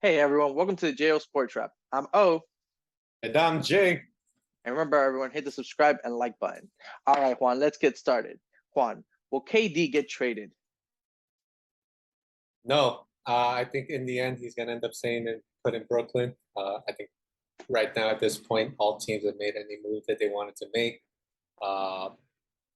Hey everyone, welcome to the J.O Sports Wrap. I'm O, And I'm Jay. and remember everyone, hit the subscribe and like button. All right, Juan, let's get started. Juan, will KD get traded? No, I think in the end he's going to end up staying and put in Brooklyn. I think right now at this point, all teams have made any move that they wanted to make. Uh,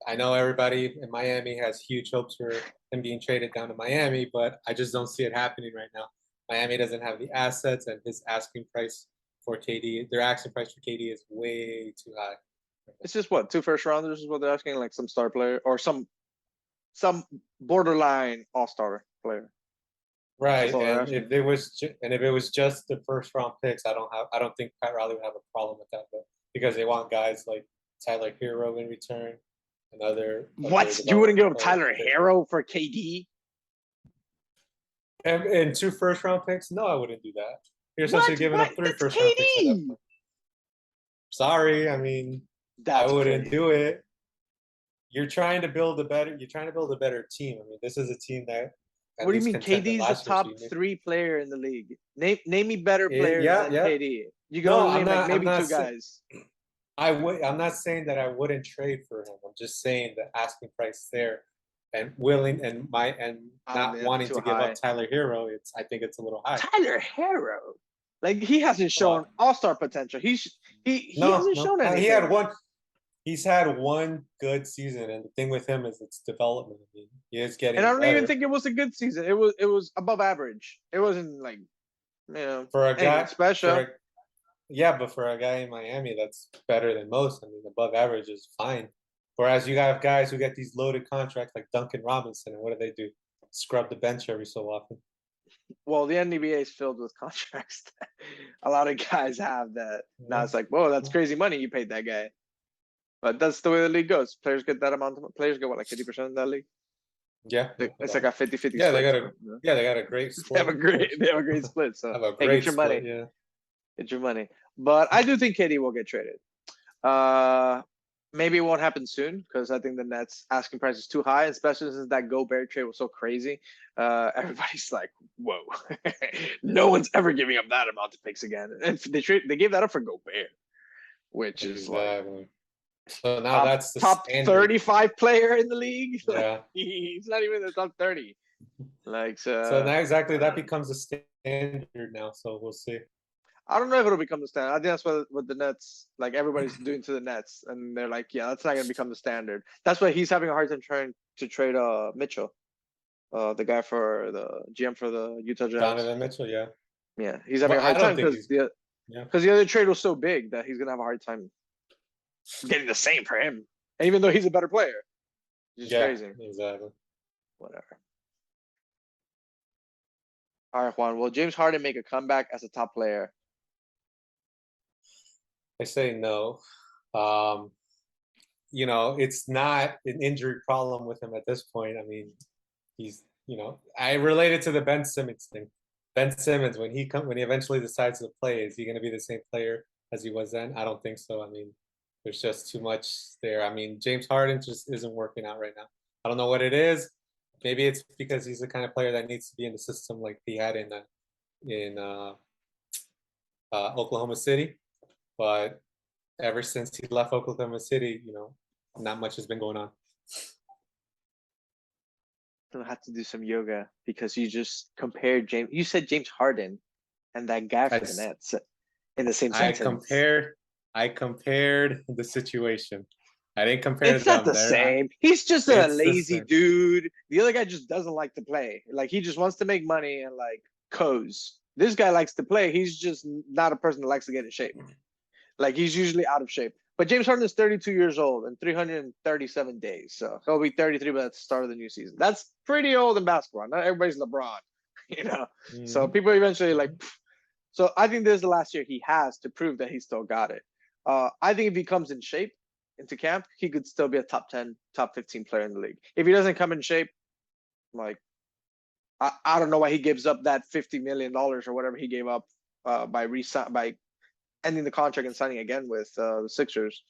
I know everybody in Miami has huge hopes for him being traded down to Miami, but I just don't see it happening right now. Miami doesn't have the assets, and his asking price for KD, their asking price for KD is way too high. It's just what, two first rounders is what they're asking, like some star player or some borderline all-star player. That's Right, all they're and asking. if it was just the first round picks, I don't think Pat Riley would have a problem with that, but because they want guys like Tyler Hero in return and other What? You wouldn't give development up players. Tyler Hero for KD? And two first round picks? No, I wouldn't do that. You're essentially What? giving What? up three That's first round picks at that KD. point. Sorry, I mean I That's wouldn't crazy. do it. You're trying to build a better team. I mean, this is a team that at What do you least mean? contended KD's the last year. So top three player in the league. Name me better players yeah, than yeah. KD. You can No, only name like maybe two guys. I'm not saying that I wouldn't trade for him. I'm just saying the asking price there and willing and not That's wanting too to give up high. Tyler Hero. I think it's a little high. Tyler Hero, like he hasn't shown Well, all-star potential. He no, hasn't no. shown He had anything. one. He's had one good season, and the thing with him is it's development. I mean, he is And I getting don't even better think it was a good season. It was above average. It wasn't like for a anything guy for special. a yeah, but for a guy in Miami, that's better than most. I mean, above average is fine. Whereas you have guys who get these loaded contracts like Duncan Robinson, and what do they do? Scrub the bench every so often. Well, the NBA is filled with contracts. A lot of guys have that. Now Yeah. it's like, whoa, that's crazy money you paid that guy. But that's the way the league goes. Players get that amount of players get what, like 50% of that league? Yeah, It's like a 50-50 yeah, split. So, they got a great they have split, a of great course. they have a great split. So Have a hey, great get your money. split, yeah. Get your money. But I do think KD will get traded. Uh, maybe it won't happen soon because I think the Nets asking price is too high, especially since that Gobert trade was so crazy. Everybody's like, "Whoa, no one's ever giving up that amount of picks again." And they gave that up for Gobert, which is like Exactly. So now top that's the top standard. 35 player in the league. Like, Yeah. he's not even in the top 30. Like, So now exactly that uh, becomes a standard now. So we'll see. I don't know if it'll become the standard. I think that's what the Nets, like everybody's doing to the Nets, and they're like, yeah, that's not gonna become the standard. That's why he's having a hard time trying to trade Mitchell, the guy for the GM for the Utah Jazz. Donovan Mitchell, yeah. Yeah, he's having Well, a I hard don't time think because he's yeah. the other trade was so big that he's gonna have a hard time getting the same for him, even though he's a better player. It's just crazy. Exactly. Whatever. All right, Juan. Will James Harden make a comeback as a top player? I say no. Um, it's not an injury problem with him at this point. I mean, I related to the Ben Simmons thing. Ben Simmons, when he eventually decides to play, is he going to be the same player as he was then? I don't think so. I mean, there's just too much there. I mean, James Harden just isn't working out right now. I don't know what it is. Maybe it's because he's the kind of player that needs to be in the system like he had in Oklahoma City. But ever since he left Oklahoma City, not much has been going on. I'll have to do some yoga because you just compared James. You said James Harden and that guy for the Nets in the same sentence. I compared the situation. I didn't compare It's them. not the same. He's just a lazy dude. The other guy just doesn't like to play. Like he just wants to make money and like coast. This guy likes to play. He's just not a person that likes to get in shape. Like he's usually out of shape. But James Harden is 32 years old and 337 days. So he'll be 33 by the start of the new season. That's pretty old in basketball. Not everybody's LeBron, Mm-hmm. So people eventually like. So I think this is the last year he has to prove that he still got it. I think if he comes in shape into camp, he could still be a top 10, top 15 player in the league. If he doesn't come in shape, like I don't know why he gives up that $50 million or whatever he gave up by ending the contract and signing again with the Sixers.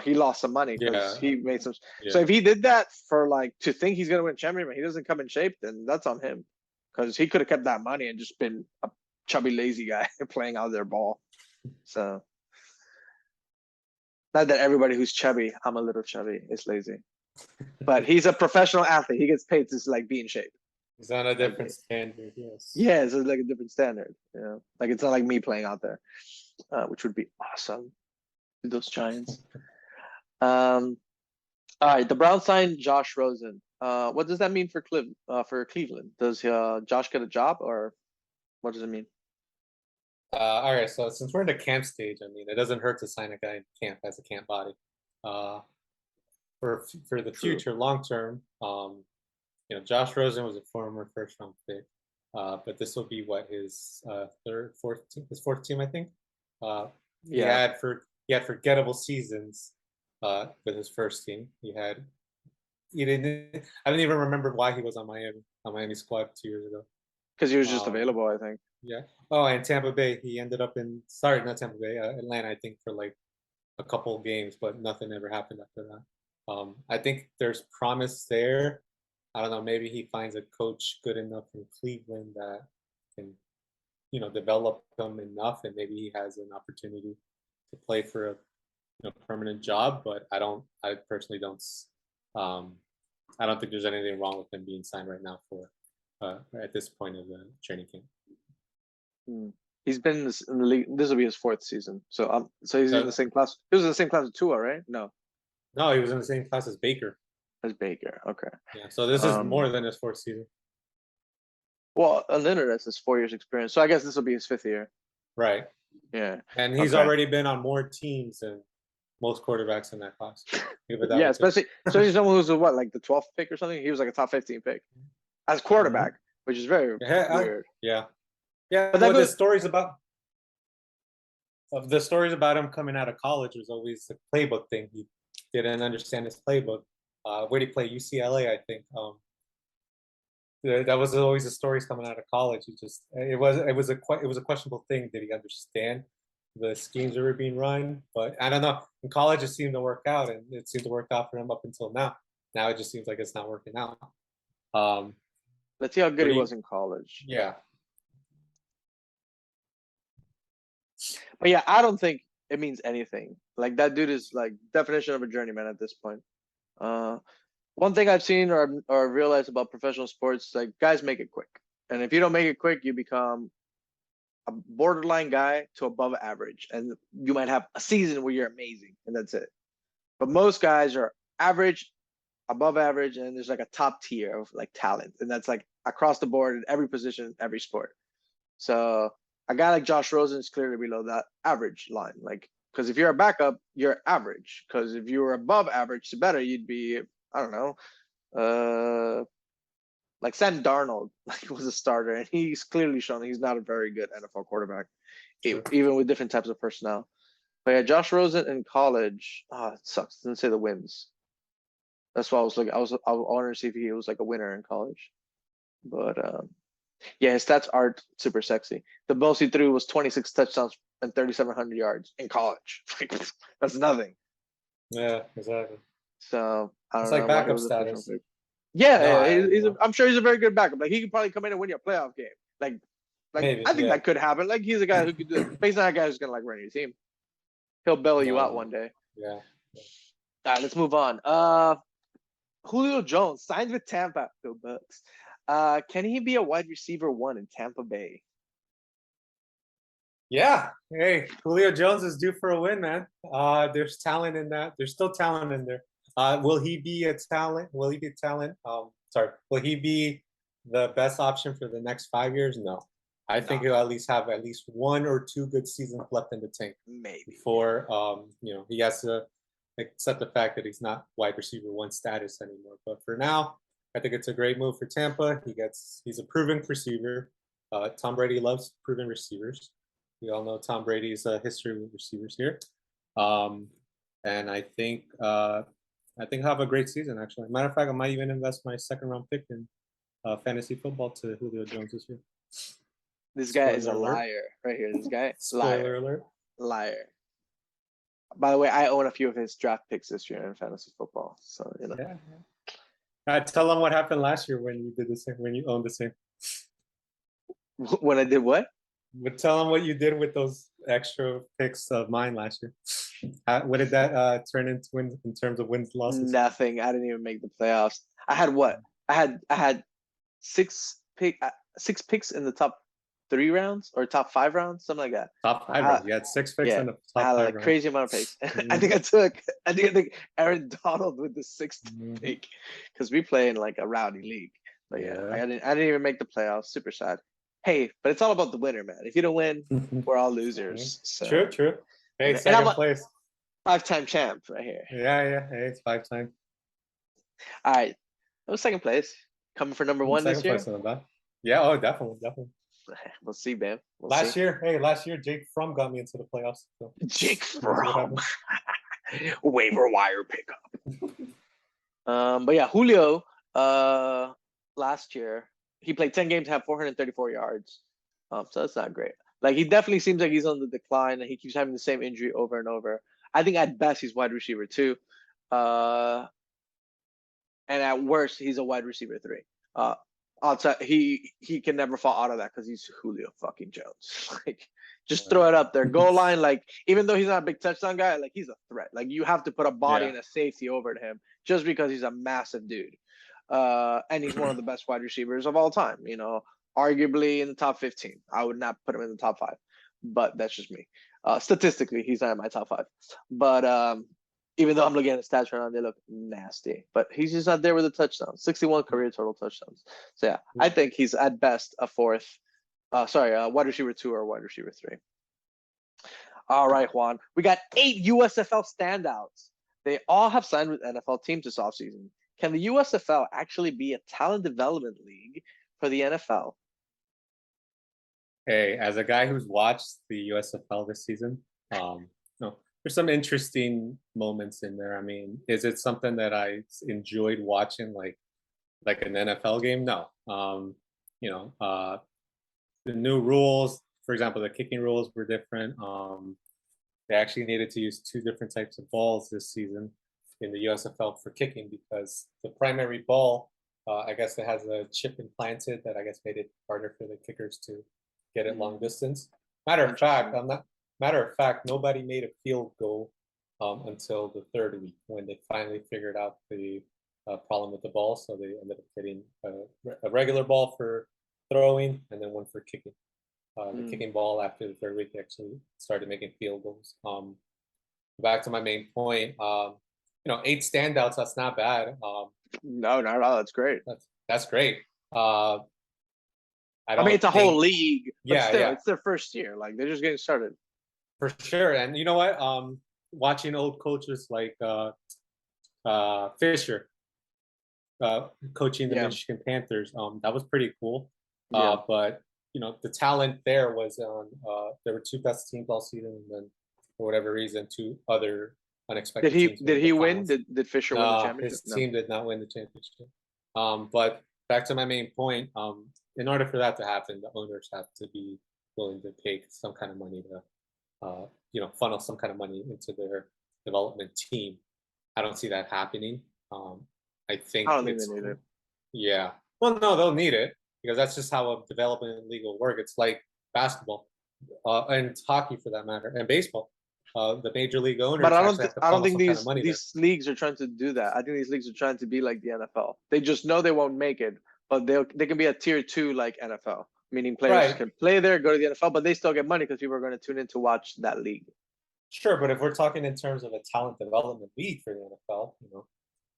He lost some money because he made some. Yeah. So if he did that for like to think he's going to win championship, he doesn't come in shape, then that's on him because he could have kept that money and just been chubby, lazy guy playing out their ball. So, not that everybody who's chubby, I'm a little chubby, is lazy. But he's a professional athlete. He gets paid to like be in shape. He's on a different standard, yes. Yeah, it's like a different standard. Like it's not like me playing out there, which would be awesome. Those Giants. All right, the Browns signed Josh Rosen. What does that mean for Cleveland? Does Josh get a job, or what does it mean? All right, so since we're in the camp stage, I mean, it doesn't hurt to sign a guy in camp as a camp body. For the future, long term, Josh Rosen was a former first round pick, but this will be what his fourth team, I think. He had forgettable seasons with his first team. I don't even remember why he was on Miami squad 2 years ago. Because he was just available, I think. Yeah. Oh, and Tampa Bay, he ended up not Tampa Bay, Atlanta, I think, for like a couple of games, but nothing ever happened after that. I think there's promise there. I don't know, maybe he finds a coach good enough in Cleveland that can, develop him enough, and maybe he has an opportunity to play for a permanent job. But I personally don't think there's anything wrong with him being signed right now for at this point of the training camp. He's been in the league. This will be his fourth season. So he's in the same class. He was in the same class as Tua, right? No, he was in the same class as Baker. Okay. Yeah, so this is more than his fourth season. Well, Leonard has his 4 years experience, so I guess this will be his fifth year. Right. Yeah. And he's already been on more teams than most quarterbacks in that class. Yeah, especially someone who's like the 12th pick or something. He was like a top 15 pick as quarterback, which is very weird. Yeah. But the stories about him coming out of college was always the playbook thing. He didn't understand his playbook. Where did he play? UCLA, I think. That was always the stories coming out of college. It was a questionable thing. Did he understand the schemes that were being run? But I don't know. In college, it seemed to work out, and it seemed to work out for him up until now. Now it just seems like it's not working out. Let's see how good he was in college. Yeah. But yeah, I don't think it means anything. Like that dude is like definition of a journeyman at this point. One thing I've seen or realized about professional sports, like guys make it quick. And if you don't make it quick, you become a borderline guy to above average. And you might have a season where you're amazing and that's it. But most guys are average, above average, and there's like a top tier of like talent. And that's like across the board in every position, every sport. So a guy like Josh Rosen is clearly below that average line. Like, because if you're a backup, you're average. Because if you were above average to better, you'd be, I don't know, like Sam Darnold was a starter, and he's clearly shown he's not a very good NFL quarterback, even with different types of personnel. But yeah, Josh Rosen in college, it sucks. Didn't say the wins. That's why I was looking. I wanted to see if he was like a winner in college, but yeah, his stats aren't super sexy. The most he threw was 26 touchdowns and 3,700 yards in college. That's nothing. Yeah, exactly. So I don't know. It's like backup status. Yeah, I'm sure he's a very good backup. Like he could probably come in and win you a playoff game. Like maybe, I think that could happen. Like he's a guy who could do it. But he's not a guy who's gonna like run your team. He'll bail you out one day. Yeah. All right, let's move on. Julio Jones signs with Tampa. Go Bucks. Can he be a wide receiver 1 in Tampa Bay? Yeah. Hey, Julio Jones is due for a win, man. There's talent in that. There's still talent in there. Will he be a talent? Will he be talent? Will he be the best option for the next 5 years? No. I think he'll at least have 1 or 2 good seasons left in the tank. Maybe. Before he has to accept the fact that he's not wide receiver 1 status anymore. But for now, I think it's a great move for Tampa. He's a proven receiver. Tom Brady loves proven receivers. We all know Tom Brady's history with receivers here. And I think he'll have a great season, actually. Matter of fact, I might even invest my second-round pick in fantasy football to Julio Jones this year. This guy is a liar right here. This guy, Spoiler alert. Liar. By the way, I own a few of his draft picks this year in fantasy football. So, Yeah. Tell them what happened last year when you did the same, when you owned the same. When I did what? But tell them what you did with those extra picks of mine last year. What did that turn into in terms of wins losses? Nothing. I didn't even make the playoffs. I had what? I had six six picks in the top 3 rounds or top 5 rounds, something like that. Top five rounds. You had 6 picks Yeah, in the I top had five like rounds. crazy amount of picks. I Mhm. think I took Aaron Donald with the 6th Mhm. pick because we play in like a rowdy league. But yeah, Yeah. I didn't even make the playoffs. Super sad. Hey, but it's all about the winner, man. If you don't win, we're all losers. True, So true. Hey, and I'm second a place. 5-time champ right here. Yeah, yeah. Hey, it's 5 times. All right, that was second place. Coming for number one this Second place year. on the back. Yeah, oh, definitely, definitely. We'll see, man. We'll see. Last year, Jake Fromm got me into the playoffs. So Jake we'll see what Fromm, happens. waiver wire pickup. But yeah, Julio, last year he played 10 games, had 434 yards. So that's not great. Like he definitely seems like he's on the decline, and he keeps having the same injury over and over. I think at best he's wide receiver 2, and at worst he's a wide receiver 3. Outside he can never fall out of that because he's Julio fucking Jones. Like just throw it up there, goal line. Like even though he's not a big touchdown guy, like he's a threat. Like you have to put a body Yeah. and a safety over to him just because he's a massive dude. And he's one of the best wide receivers of all time. You know, arguably in the top 15. I would not put him in the top 5, but that's just me. Statistically, he's not in my top 5. But even though I'm looking at the stats right now, they look nasty. But he's just not there with a touchdown. 61 career total touchdowns. So yeah, I think he's at best a fourth. Wide receiver 2 or wide receiver 3. All right, Juan. We got 8 USFL standouts. They all have signed with NFL teams this offseason. Can the USFL actually be a talent development league for the NFL? Hey, as a guy who's watched the USFL this season, no, there's some interesting moments in there. I mean, is it something that I enjoyed watching, like an NFL game? No. You know, the new rules, for example, the kicking rules were different. They actually needed to use 2 different types of balls this season in the USFL for kicking because the primary ball, I guess, it has a chip implanted that I guess made it harder for the kickers to get it long distance. Matter of fact, nobody made a field goal until the 3rd week when they finally figured out the problem with the ball. So they ended up getting a regular ball for throwing and then one for kicking. The kicking ball after the 3rd week actually started making field goals. Back to my main point, 8 standouts, that's not bad. No, not at all. That's great. That's great. I mean, it's a whole think, league, but yeah, still, yeah, it's their first year. Like they're just getting started. for sure. And you know what? Watching old coaches like Fisher coaching the Yeah, Michigan Panthers, that was pretty cool. yeah. But the talent there was on. There were 2 best teams all season, and then for whatever reason, 2 other Did unexpected he teams did made the he win? finals. Did Fisher win the championship? His No. team did not win the championship. But back to my main point, in order for that to happen, the owners have to be willing to take some kind of money to, funnel some kind of money into their development team. I don't see that happening. I think I don't think they it's need it. yeah. Well, no, they'll need it because that's just how a development league will work. It's like basketball, and hockey for that matter, and baseball. The major league But owners actually have to I don't funnel think some kind of these money there. these leagues are trying to do that. I think these leagues are trying to be like the NFL. They just know they won't make it, but they can be a tier 2 like NFL, meaning players Right. can play there, go to the NFL, but they still get money because people are going to tune in to watch that league. Sure, but if we're talking in terms of a talent development league for the NFL,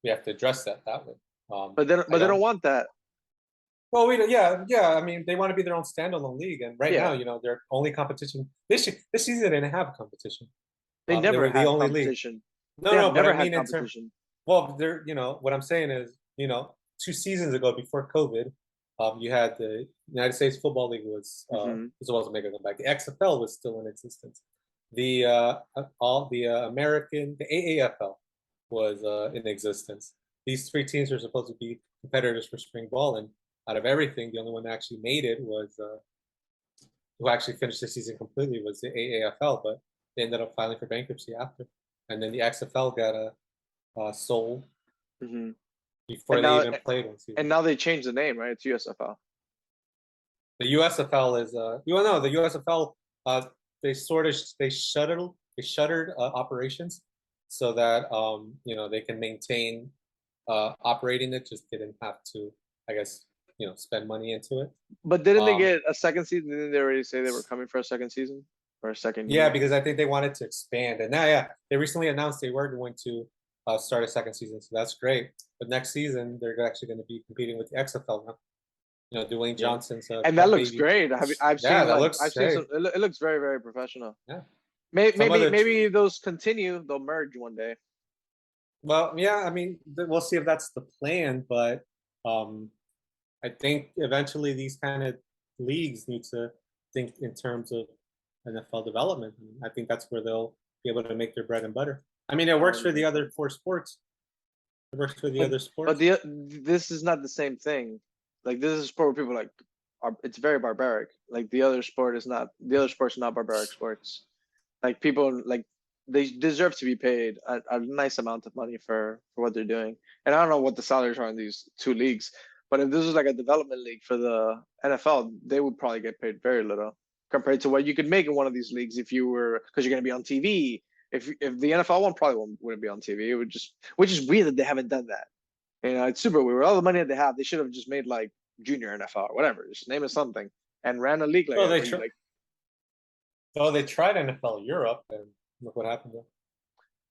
we have to address that way. But I they don't don't. want that. Well, yeah. I mean, they want to be their own standalone league, and right now, Yeah, their only competition this season they didn't have competition. they They never were the had only league. competition. No, They have no, but never I had mean in terms. competition. Well, what I'm saying is, 2 seasons ago, before COVID, you had the United States Football League was wasn't making them back. The XFL was still in existence. The the AAFL was in existence. These 3 teams were supposed to be competitors for spring ball, and out of everything, the only one that actually made it was who actually finished the season completely was the AAFL, but they ended up filing for bankruptcy after, and then the XFL got sold hmm before And they now even played one season. and now they changed the name, right? It's USFL. The USFL is you know the USFL they shuttered operations so that they can maintain operating it, just didn't have to, I guess, spend money into it. But didn't they Um, get a second season? Didn't they already say they were coming for a second season or a second yeah, year? because I think they wanted to expand, and now, yeah, they recently announced they were going to start a second season, so that's great. But next season they're actually going to be competing with the XFL now. Dwayne Yeah, Johnson's and that cut looks baby. great. I've Yeah, seen that like looks I've seen some. great. It looks very very professional. Yeah, some of Maybe the maybe those continue. They'll merge one day. well, yeah, I mean, we'll see if that's the plan, but um, I think eventually these kind of leagues need to think in terms of NFL development. I think that's where they'll be able to make their bread and butter. I mean, it works for the 100%. other four sports. It works for the But other but sports. this is not the same thing. Like this is a sport where people like are. It's very barbaric. Like the other sport is not. The other sports are not barbaric sports. Like people like they deserve to be paid a nice amount of money for what they're doing. And I don't know what the salaries are in these two leagues, but if this was like a development league for the NFL, they would probably get paid very little compared to what you could make in one of these leagues if you were because you're going to be on TV. If the NFL one probably wouldn't be on TV, it would just which is weird that they haven't done that. It's super weird. With all the money that they have, they should have just made like junior NFL or whatever. Just name it something and ran a league like Oh, that they where you tr- like. oh they tried NFL Europe, and look what happened there.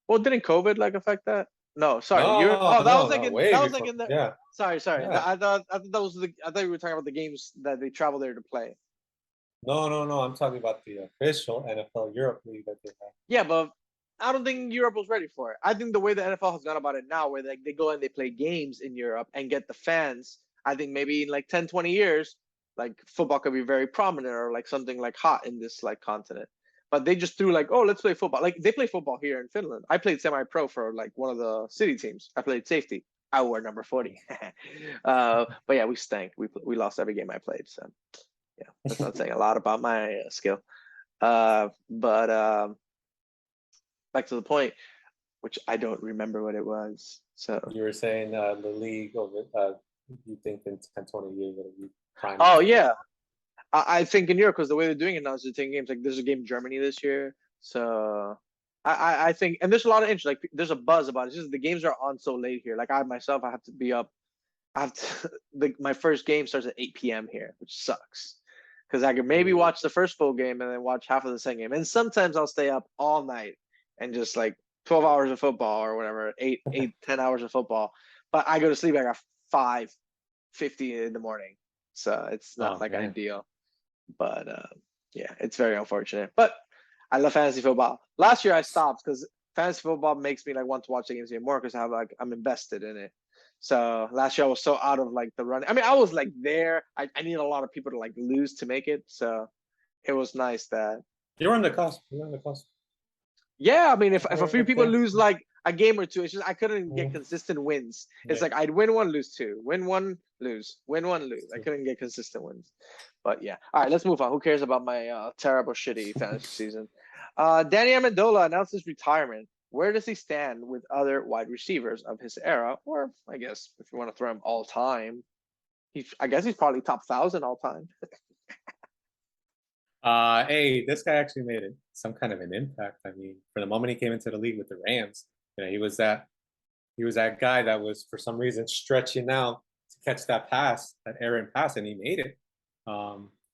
Well, didn't COVID like affect that? No, sorry. Europe. No, Oh, that was no, like no, in way that was like before. in the. Yeah, Sorry. yeah. I thought that was the. I thought you were talking about the games that they travel there to play. No, no, no. I'm talking about the official NFL Europe league that they have. Yeah, but I don't think Europe was ready for it. I think the way the NFL has gone about it now, where they go and they play games in Europe and get the fans, I think maybe in like 10, 20 years, like football could be very prominent or like something like hot in this like continent. But they just threw like, oh, let's play football. Like they play football here in Finland. I played semi-pro for like one of the city teams. I played safety. I wore number 40. But yeah, we stank. We lost every game I played. So yeah, that's not saying a lot about my skill. But back to the point, which I don't remember what it was. So, You were saying the league over. You think in 10, 20 years it'll be prime oh time? yeah, I think in Europe because the way they're doing it now is they're taking games like there's a game in Germany this year. So I think and there's a lot of interest. Like there's a buzz about it. It's just the games are on so late here. Like I myself, I have to be up. I have to. My first game starts at 8 p.m. here, which sucks. Because I could maybe Ooh. watch the first full game and then watch half of the second game. And sometimes I'll stay up all night and just like 12 hours of football or whatever, 10 hours of football. But I go to sleep like at 5:50 in the morning. So it's not Oh like man. ideal. But yeah, it's very unfortunate. But I love fantasy football. Last year I stopped because fantasy football makes me like want to watch the games even more because I have like I'm invested in it. So last year I was so out of like the running. I mean, I was like there. I need a lot of people to like lose to make it. So it was nice that You're on the cusp. You're on the cusp. yeah, I mean, if a You're few right people there. lose like a game or two, it's just I couldn't get Mm, consistent wins. It's yeah. like I'd win one, lose two, win one, lose, win one, lose. I True. couldn't get consistent wins. But yeah, all right, let's move on. Who cares about my terrible, shitty fantasy season? Danny Amendola announced his retirement. Where does he stand with other wide receivers of his era, or I guess if you want to throw him all time, I guess he's probably top 1,000 all time. Hey, this guy actually made it some kind of an impact. I mean, from the moment he came into the league with the Rams, he was that guy that was for some reason stretching out to catch that pass, that errant pass, and he made it.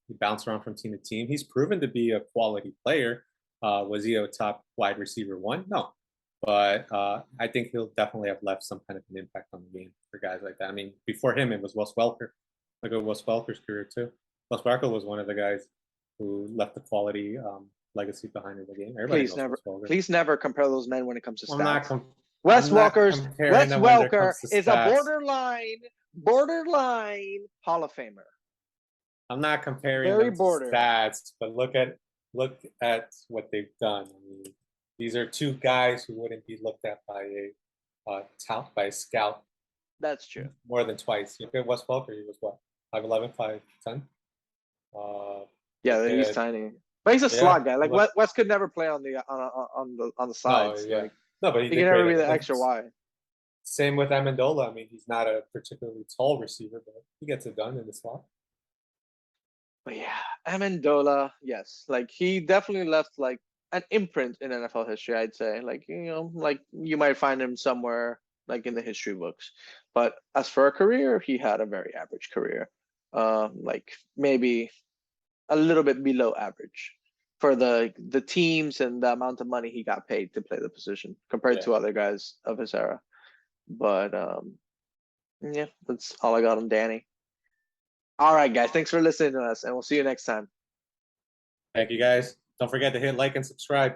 He bounced around from team to team. He's proven to be a quality player. Was he a top wide receiver one? No, but I think he'll definitely have left some kind of an impact on the game for guys like that. I mean, before him, it was Wes Welker. Look at Wes Welker's career too. Wes Welker was one of the guys who left the quality legacy behind in the game. Everybody knows Wes Welker. Please never compare those men when it comes to I'm not stats. I'm not comparing Wes them when there Welker comes to is a stats. borderline Hall of Famer. I'm not comparing Very them to border. stats, but look at what they've done. I mean, these are two guys who wouldn't be looked at by a scout That's true. more than twice. You look at Wes Welker, he was what, 5'11", 5'10"? Yeah, he's At, tiny, but he's a yeah, slot guy. Like Wes could never play on the no, sides. yeah, Like no, but he he did can great never be at the it. extra Y. Same with Amendola. I mean, he's not a particularly tall receiver, but he gets it done in the slot. But yeah, Amendola, yes, like he definitely left like an imprint in NFL history. I'd say, like like you might find him somewhere like in the history books. But as for a career, he had a very average career. Like maybe a little bit below average for the teams and the amount of money he got paid to play the position compared Yeah. to other guys of his era. But yeah, that's all I got on Danny. All right, guys, thanks for listening to us, and we'll see you next time. Thank you guys. Don't forget to hit like and subscribe.